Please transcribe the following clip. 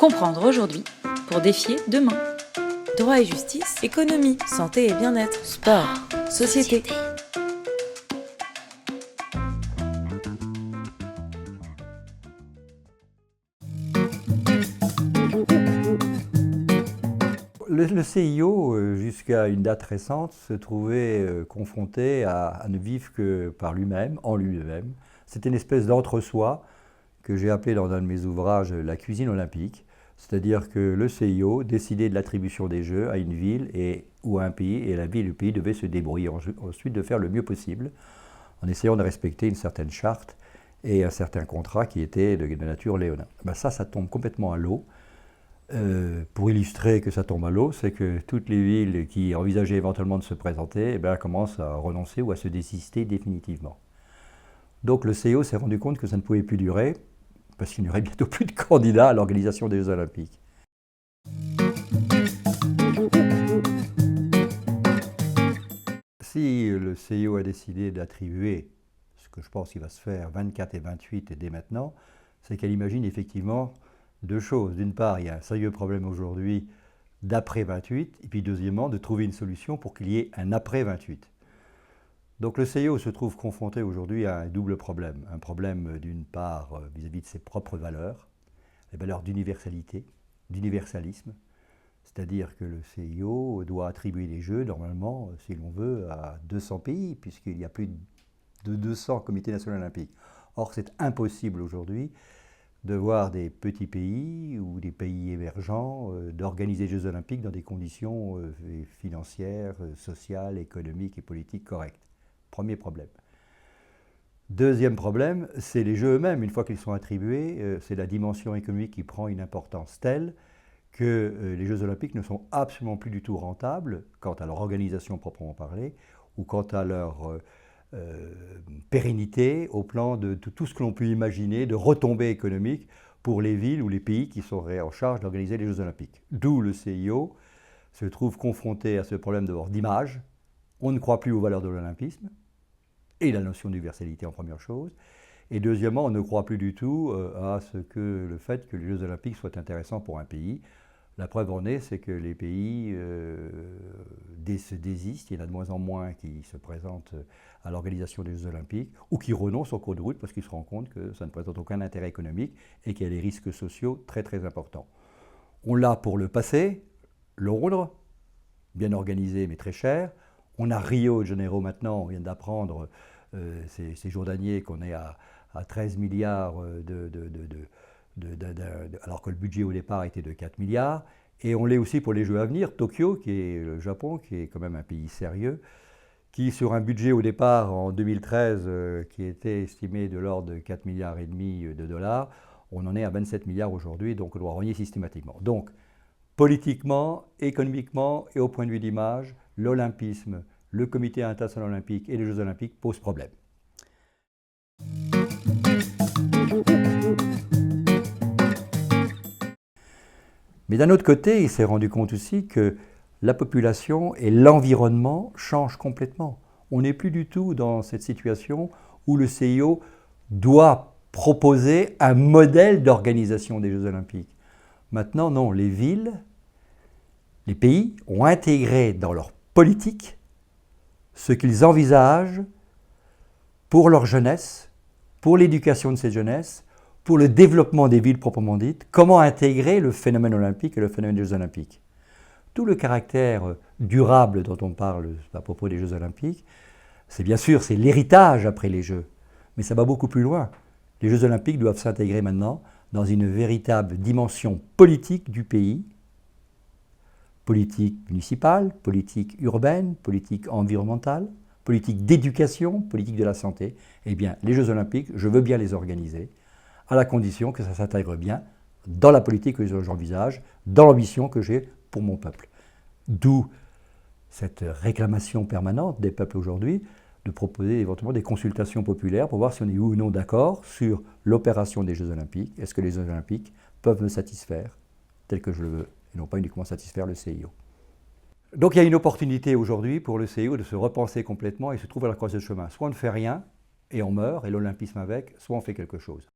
Comprendre aujourd'hui pour défier demain. Droit et justice, économie, santé et bien-être, sport, société. Le CIO, jusqu'à une date récente, se trouvait confronté à ne vivre que par lui-même, en lui-même. C'était une espèce d'entre-soi que j'ai appelé dans un de mes ouvrages la cuisine olympique. C'est-à-dire que le CIO décidait de l'attribution des Jeux à une ville ou à un pays, et la ville et le pays devaient se débrouiller ensuite de faire le mieux possible, en essayant de respecter une certaine charte et un certain contrat qui était de nature léonine. Ça tombe complètement à l'eau. Pour illustrer que ça tombe à l'eau, c'est que toutes les villes qui envisageaient éventuellement de se présenter commencent à renoncer ou à se désister définitivement. Donc le CIO s'est rendu compte que ça ne pouvait plus durer, parce qu'il n'y aurait bientôt plus de candidats à l'organisation des Jeux Olympiques. Si le CIO a décidé d'attribuer, ce que je pense qu'il va se faire, 24 et 28 et dès maintenant, c'est qu'elle imagine effectivement deux choses. D'une part, il y a un sérieux problème aujourd'hui d'après 28, et puis deuxièmement, de trouver une solution pour qu'il y ait un après 28. Donc le CIO se trouve confronté aujourd'hui à un double problème. Un problème d'une part vis-à-vis de ses propres valeurs, les valeurs d'universalité, d'universalisme, c'est-à-dire que le CIO doit attribuer les Jeux, normalement, si l'on veut, à 200 pays, puisqu'il y a plus de 200 comités nationaux olympiques. Or, c'est impossible aujourd'hui de voir des petits pays ou des pays émergents d'organiser les Jeux Olympiques dans des conditions financières, sociales, économiques et politiques correctes. Premier problème. Deuxième problème, c'est les Jeux eux-mêmes. Une fois qu'ils sont attribués, c'est la dimension économique qui prend une importance telle que les Jeux Olympiques ne sont absolument plus du tout rentables quant à leur organisation proprement parlée ou quant à leur pérennité au plan de tout ce que l'on peut imaginer de retombées économiques pour les villes ou les pays qui seraient en charge d'organiser les Jeux Olympiques. D'où le CIO se trouve confronté à ce problème d'image. On ne croit plus aux valeurs de l'olympisme et la notion d'universalité en première chose. Et deuxièmement, on ne croit plus du tout à le fait que les Jeux Olympiques soient intéressants pour un pays. La preuve en est, c'est que les pays se désistent, il y en a de moins en moins qui se présentent à l'organisation des Jeux Olympiques ou qui renoncent en cours de route parce qu'ils se rendent compte que ça ne présente aucun intérêt économique et qu'il y a des risques sociaux très très importants. On l'a pour le passé, Londres, bien organisé mais très cher. On a Rio de Janeiro maintenant, on vient d'apprendre ces jours d'année qu'on est à 13 milliards alors que le budget au départ était de 4 milliards. Et on l'est aussi pour les Jeux à venir. Tokyo, qui est le Japon, qui est quand même un pays sérieux, qui sur un budget au départ en 2013 qui était estimé de l'ordre de 4 milliards et demi de dollars, on en est à 27 milliards aujourd'hui, donc on doit renier systématiquement. Donc, politiquement, économiquement et au point de vue d'image, l'olympisme, le comité international olympique et les Jeux olympiques posent problème. Mais d'un autre côté, il s'est rendu compte aussi que la population et l'environnement changent complètement. On n'est plus du tout dans cette situation où le CIO doit proposer un modèle d'organisation des Jeux Olympiques. Maintenant, non, les villes, les pays ont intégré dans leur politique ce qu'ils envisagent pour leur jeunesse, pour l'éducation de cette jeunesse, pour le développement des villes proprement dites, comment intégrer le phénomène olympique et le phénomène des Jeux Olympiques. Tout le caractère durable dont on parle à propos des Jeux Olympiques, c'est bien sûr, c'est l'héritage après les Jeux, mais ça va beaucoup plus loin. Les Jeux Olympiques doivent s'intégrer maintenant dans une véritable dimension politique du pays, politique municipale, politique urbaine, politique environnementale, politique d'éducation, politique de la santé. Eh bien, les Jeux Olympiques, je veux bien les organiser, à la condition que ça s'intègre bien dans la politique que j'envisage, dans l'ambition que j'ai pour mon peuple. D'où cette réclamation permanente des peuples aujourd'hui de proposer éventuellement des consultations populaires pour voir si on est oui ou non d'accord sur l'opération des Jeux Olympiques. Est-ce que les Jeux Olympiques peuvent me satisfaire tel que je le veux et non pas uniquement satisfaire le CIO. Donc il y a une opportunité aujourd'hui pour le CIO de se repenser complètement et se trouver à la croisée de chemin. Soit on ne fait rien et on meurt et l'olympisme avec, soit on fait quelque chose.